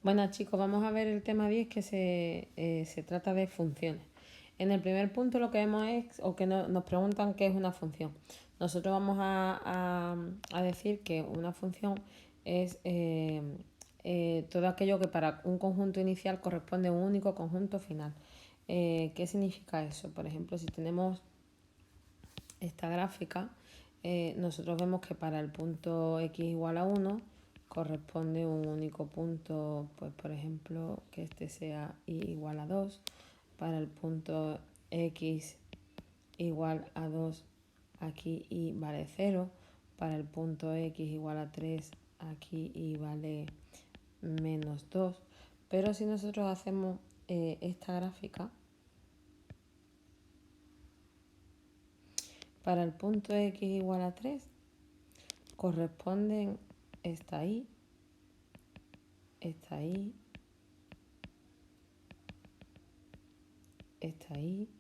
Bueno, chicos, vamos a ver el tema 10 que se trata de funciones. En el primer punto lo que vemos es, o que nos preguntan qué es una función. Nosotros vamos a decir que una función es todo aquello que para un conjunto inicial corresponde a un único conjunto final. ¿Qué significa eso? Por ejemplo, si tenemos esta gráfica, nosotros vemos que para el punto x igual a 1 corresponde un único punto, pues por ejemplo, que este sea y igual a 2. Para el punto x igual a 2, aquí y vale 0. Para el punto x igual a 3, aquí y vale menos 2. Pero si nosotros hacemos esta gráfica, para el punto x igual a 3 corresponden esta ahí, esta ahí, esta ahí,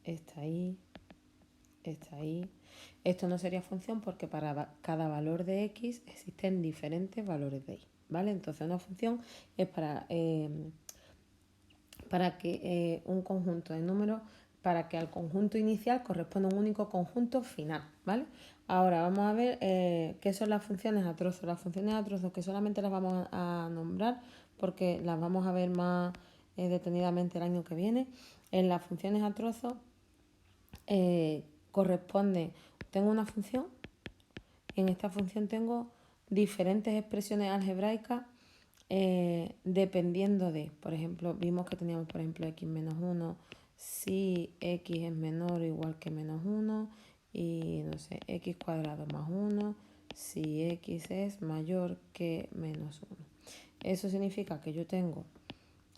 esta ahí, esta ahí. Esto no sería función porque para cada valor de x existen diferentes valores de y, ¿vale? Entonces una función es para que un conjunto de números, para que al conjunto inicial corresponda un único conjunto final, ¿vale? Ahora vamos a ver qué son las funciones a trozos. Las funciones a trozos que solamente las vamos a nombrar porque las vamos a ver más detenidamente el año que viene. En las funciones a trozos corresponde, tengo una función y en esta función tengo diferentes expresiones algebraicas dependiendo de, por ejemplo, vimos que teníamos, por ejemplo, x menos 1, si x es menor o igual que menos 1, y no sé, x cuadrado más 1, si x es mayor que menos 1. Eso significa que yo tengo,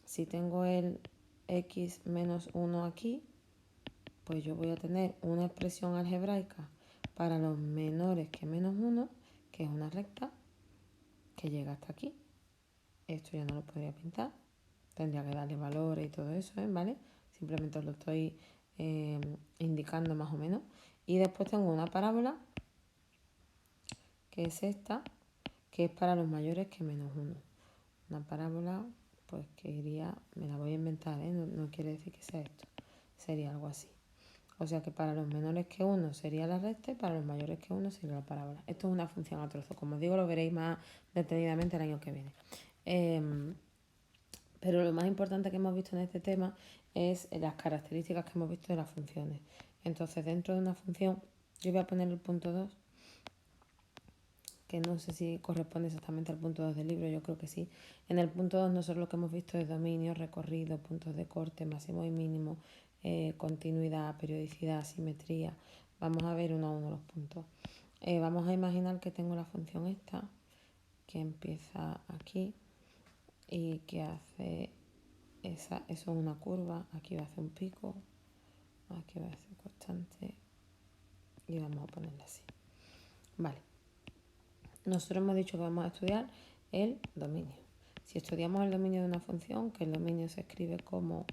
si tengo el x menos 1 aquí, pues yo voy a tener una expresión algebraica para los menores que menos 1, que es una recta que llega hasta aquí. Esto ya no lo podría pintar, tendría que darle valores y todo eso, ¿vale? Simplemente os lo estoy indicando más o menos. Y después tengo una parábola, que es esta, que es para los mayores que menos 1. Una parábola, pues que iría, me la voy a inventar, no quiere decir que sea esto, sería algo así. O sea que para los menores que 1 sería la recta y para los mayores que 1 sería la parábola. Esto es una función a trozo, como os digo, lo veréis más detenidamente el año que viene. Pero lo más importante que hemos visto en este tema es las características que hemos visto de las funciones. Entonces, dentro de una función, yo voy a poner el punto 2, que no sé si corresponde exactamente al punto 2 del libro, yo creo que sí. En el punto 2 nosotros lo que hemos visto es dominio, recorrido, puntos de corte, máximo y mínimo, continuidad, periodicidad, simetría. Vamos a ver uno a uno los puntos. Vamos a imaginar que tengo la función esta, que empieza aquí y que hace eso es una curva, aquí va a hacer un pico, aquí va a ser constante y vamos a ponerla así. Vale, nosotros hemos dicho que vamos a estudiar el dominio. Si estudiamos el dominio de una función, que el dominio se escribe como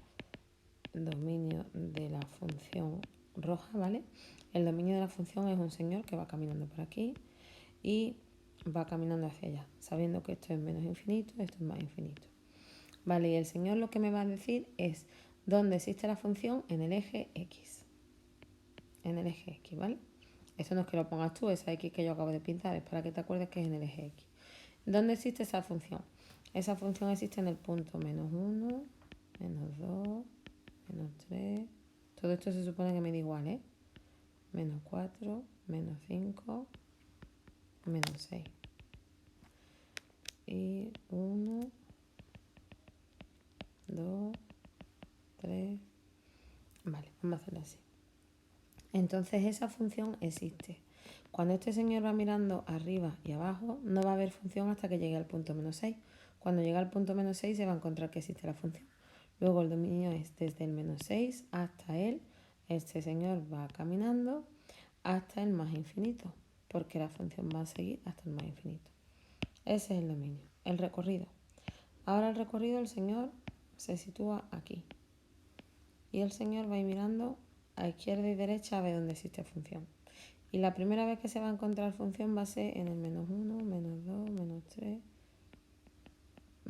dominio de la función roja, ¿vale? El dominio de la función es un señor que va caminando por aquí y va caminando hacia allá, sabiendo que esto es menos infinito, esto es más infinito. Vale, y el señor lo que me va a decir es dónde existe la función en el eje X. En el eje X, ¿vale? Esto no es que lo pongas tú, esa X que yo acabo de pintar, es para que te acuerdes que es en el eje X. ¿Dónde existe esa función? Esa función existe en el punto menos 1, menos 2, menos 3. Todo esto se supone que me da igual, ¿eh? Menos 4, menos 5, menos 6. Y 1, 2, 3. Vale, vamos a hacerlo así. Entonces esa función existe. Cuando este señor va mirando arriba y abajo, no va a haber función hasta que llegue al punto menos 6. Cuando llega al punto menos 6 se va a encontrar que existe la función. Luego el dominio es desde el menos 6 hasta el, este señor va caminando hasta el más infinito, porque la función va a seguir hasta el más infinito. Ese es el dominio. El recorrido. Ahora el recorrido, el señor se sitúa aquí. Y el señor va a ir mirando a izquierda y derecha a ver dónde existe función. Y la primera vez que se va a encontrar función va a ser en el menos 1, menos 2, menos 3,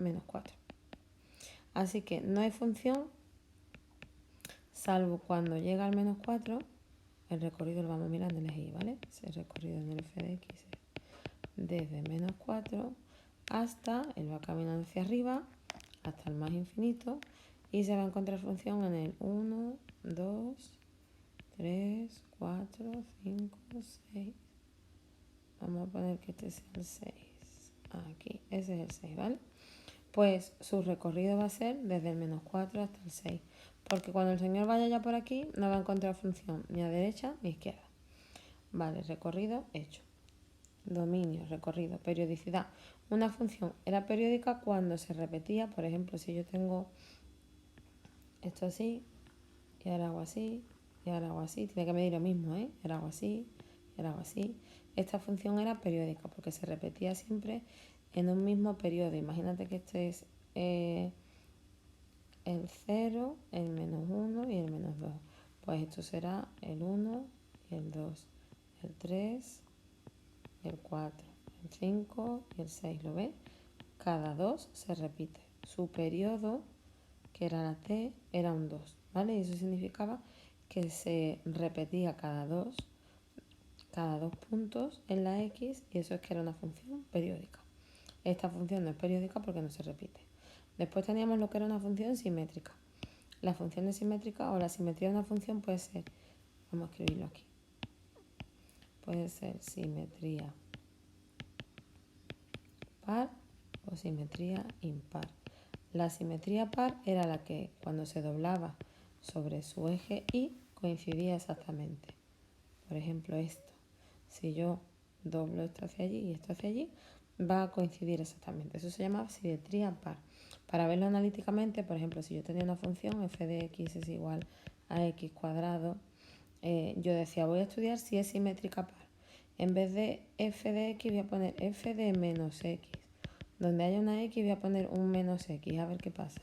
menos 4. Así que no hay función, salvo cuando llega al menos 4, el recorrido lo vamos mirando en el eje Y, ¿vale? El recorrido en el f de x es desde menos 4 hasta, él va caminando hacia arriba, hasta el más infinito, y se va a encontrar función en el 1, 2, 3, 4, 5, 6. Vamos a poner que este sea el 6. Aquí, ese es el 6, ¿vale? Pues su recorrido va a ser desde el menos 4 hasta el 6. Porque cuando el señor vaya ya por aquí, no va a encontrar función ni a derecha ni a izquierda. Vale, recorrido hecho. Dominio, recorrido, periodicidad. Una función era periódica cuando se repetía. Por ejemplo, si yo tengo esto así, y ahora hago así, y ahora hago así, tiene que medir lo mismo, ¿eh? Y ahora hago así, y ahora hago así. Esta función era periódica porque se repetía siempre en un mismo periodo. Imagínate que este es el 0, el menos 1 y el menos 2. Pues esto será el 1 y el 2, el 3 y el 4, el 5 y el 6. ¿Lo ves? Cada 2 se repite. Su periodo, que era la t, era un 2, ¿vale? Y eso significaba que se repetía cada dos puntos en la x, y eso es que era una función periódica. Esta función no es periódica porque no se repite. Después teníamos lo que era una función simétrica. La función simétrica o la simetría de una función puede ser, vamos a escribirlo aquí, puede ser simetría par o simetría impar. La simetría par era la que cuando se doblaba sobre su eje Y coincidía exactamente. Por ejemplo, esto. Si yo doblo esto hacia allí y esto hacia allí, va a coincidir exactamente. Eso se llama simetría par. Para verlo analíticamente, por ejemplo, si yo tenía una función f de x es igual a x cuadrado, yo decía, voy a estudiar si es simétrica par. En vez de f de x voy a poner f de menos x. Donde haya una x voy a poner un menos x, a ver qué pasa.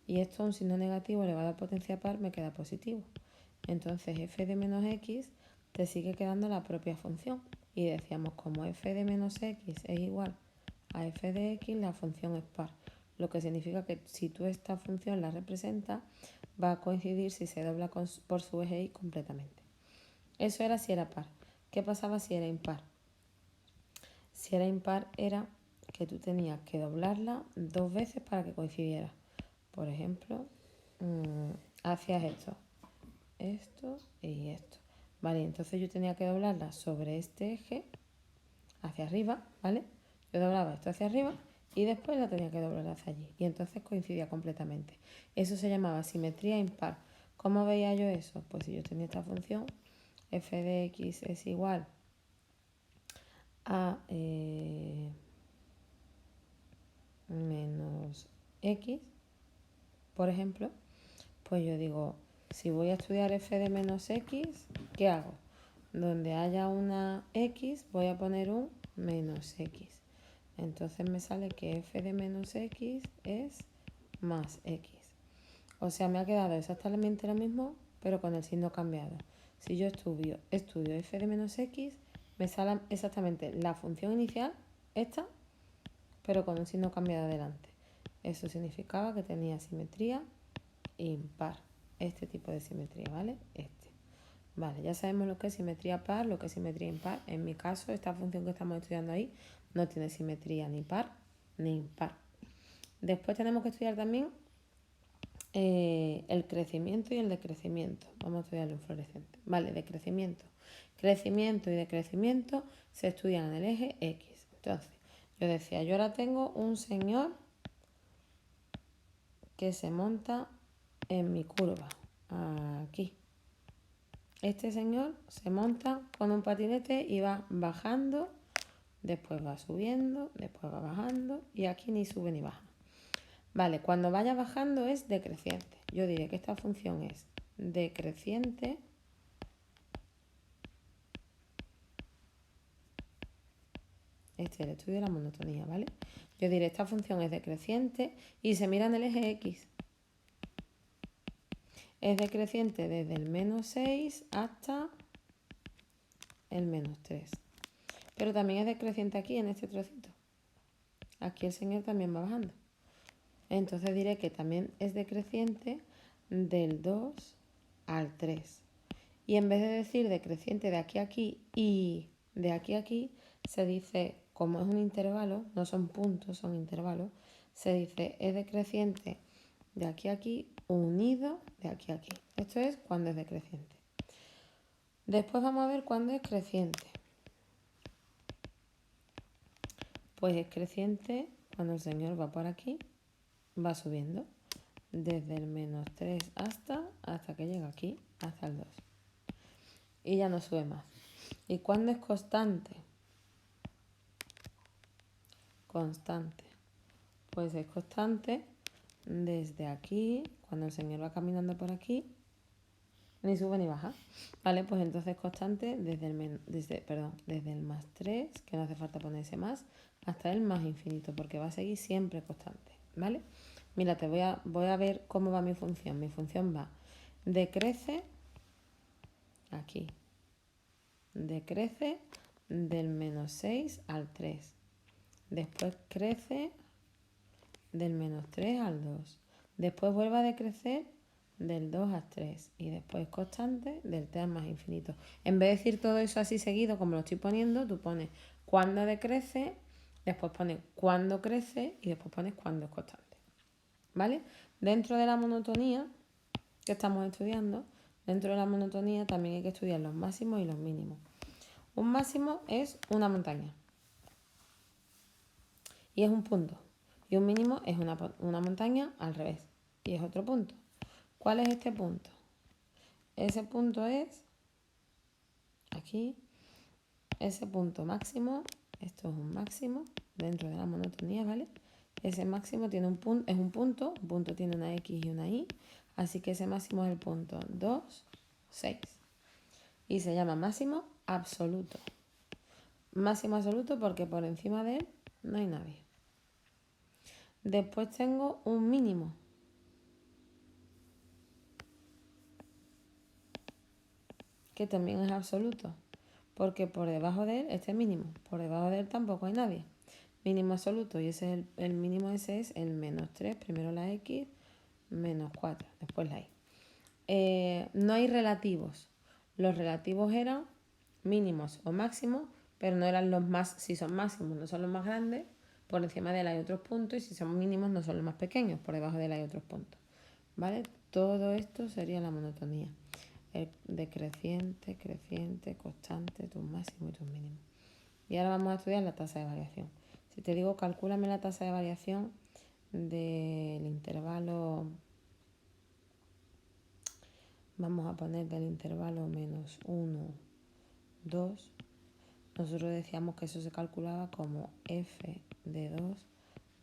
Y esto, un signo negativo elevado a potencia par, me queda positivo. Entonces f de menos x te sigue quedando la propia función. Y decíamos, como f de menos x es igual a f de x, la función es par. Lo que significa que si tú esta función la representas, va a coincidir si se dobla por su eje Y completamente. Eso era si era par. ¿Qué pasaba si era impar? Si era impar era que tú tenías que doblarla 2 veces para que coincidiera. Por ejemplo, hacías esto y esto. Vale, entonces yo tenía que doblarla sobre este eje hacia arriba, ¿vale? Yo doblaba esto hacia arriba y después la tenía que doblar hacia allí. Y entonces coincidía completamente. Eso se llamaba simetría impar. ¿Cómo veía yo eso? Pues si yo tenía esta función, f de x es igual a menos x, por ejemplo, pues yo digo, si voy a estudiar f de menos x, ¿qué hago? Donde haya una x voy a poner un menos x. Entonces me sale que f de menos x es más x. O sea, me ha quedado exactamente lo mismo, pero con el signo cambiado. Si yo estudio f de menos x, me sale exactamente la función inicial, esta, pero con un signo cambiado adelante. Eso significaba que tenía simetría impar. Este tipo de simetría, ¿vale? Vale, ya sabemos lo que es simetría par, lo que es simetría impar. En mi caso, esta función que estamos estudiando ahí no tiene simetría ni par ni impar. Después tenemos que estudiar también el crecimiento y el decrecimiento. Vamos a estudiarlo en fluorescente. Vale, decrecimiento. Crecimiento y decrecimiento se estudian en el eje X. Entonces, yo decía, yo ahora tengo un señor que se monta en mi curva. Aquí. Este señor se monta con un patinete y va bajando, después va subiendo, después va bajando y aquí ni sube ni baja. Vale, cuando vaya bajando es decreciente. Yo diré que esta función es decreciente este es el estudio de la monotonía, ¿vale? Yo diré esta función es decreciente y se mira en el eje X. Es decreciente desde el menos 6 hasta el menos 3. Pero también es decreciente aquí en este trocito. Aquí el señor también va bajando. entonces diré que también es decreciente del 2 al 3. Y en vez de decir decreciente de aquí a aquí y de aquí a aquí, se dice, como es un intervalo, no son puntos, son intervalos, se dice es decreciente de aquí a aquí unido de aquí a aquí. Esto es cuando es decreciente. Después vamos a ver cuándo es creciente. Pues es creciente cuando el señor va por aquí, va subiendo desde el menos 3 hasta que llega aquí, hasta el 2. Y ya no sube más. ¿Y cuándo es constante? Constante. Pues es constante desde aquí, cuando el señor va caminando por aquí, ni sube ni baja. ¿Vale? Pues entonces constante desde el más 3, que no hace falta ponerse más, hasta el más infinito, porque va a seguir siempre constante. ¿Vale? Mira, voy a ver cómo va mi función. Mi función va, decrece aquí. Decrece del menos 6 al 3. Después crece del menos 3 al 2. Después vuelve a decrecer del 2 al 3. Y después constante del 3 al más infinito. En vez de decir todo eso así seguido, como lo estoy poniendo, tú pones cuándo decrece, después pones cuándo crece y después pones cuándo es constante. ¿Vale? Dentro de la monotonía que estamos estudiando, dentro de la monotonía también hay que estudiar los máximos y los mínimos. Un máximo es una montaña y es un punto. Y un mínimo es una montaña al revés y es otro punto. ¿Cuál es este punto? Ese punto es aquí. Ese punto máximo, esto es un máximo dentro de la monotonía, ¿vale? Ese máximo tiene un punto, es un punto tiene una X y una Y, así que ese máximo es el punto 2, 6. Y se llama máximo absoluto. Máximo absoluto porque por encima de él no hay nadie. Después tengo un mínimo. Que también es absoluto. Porque por debajo de él, este es mínimo. Por debajo de él tampoco hay nadie. Mínimo absoluto. Y ese es el mínimo, ese es el menos 3. Primero la X, menos 4. Después la Y. No hay relativos. Los relativos eran mínimos o máximos, pero no eran los más, si son máximos no son los más grandes, por encima de él hay otros puntos, y si son mínimos no son los más pequeños, por debajo de él hay otros puntos. ¿Vale? Todo esto sería la monotonía. El decreciente, creciente, constante, tus máximos y tus mínimos. Y ahora vamos a estudiar la tasa de variación. Si te digo, calcúlame la tasa de variación del intervalo, vamos a poner del intervalo menos 1, 2. Nosotros decíamos que eso se calculaba como f de 2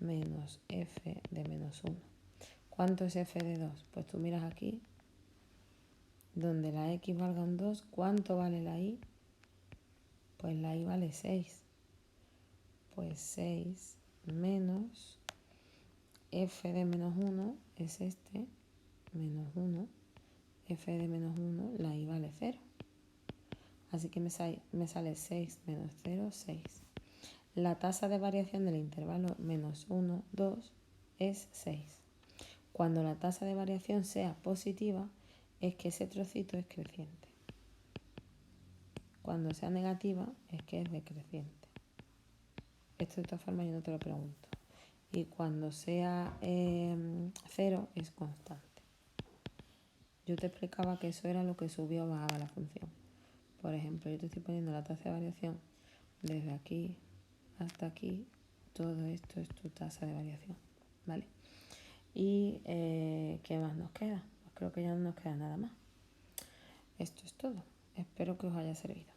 menos f de menos 1. ¿Cuánto es f de 2? Pues tú miras aquí, donde la x valga un 2, ¿cuánto vale la y? Pues la y vale 6. Pues 6 menos f de menos 1 es este, menos 1. F de menos 1, la y vale 0. Así que me sale 6 menos 0, 6. La tasa de variación del intervalo menos 1, 2 es 6. Cuando la tasa de variación sea positiva, es que ese trocito es creciente. Cuando sea negativa, es que es decreciente. Esto de todas formas yo no te lo pregunto. Y cuando sea 0, es constante. Yo te explicaba que eso era lo que subía o bajaba la función. Por ejemplo, yo te estoy poniendo la tasa de variación desde aquí hasta aquí. Todo esto es tu tasa de variación, ¿vale? ¿Y qué más nos queda? Pues creo que ya no nos queda nada más. Esto es todo. Espero que os haya servido.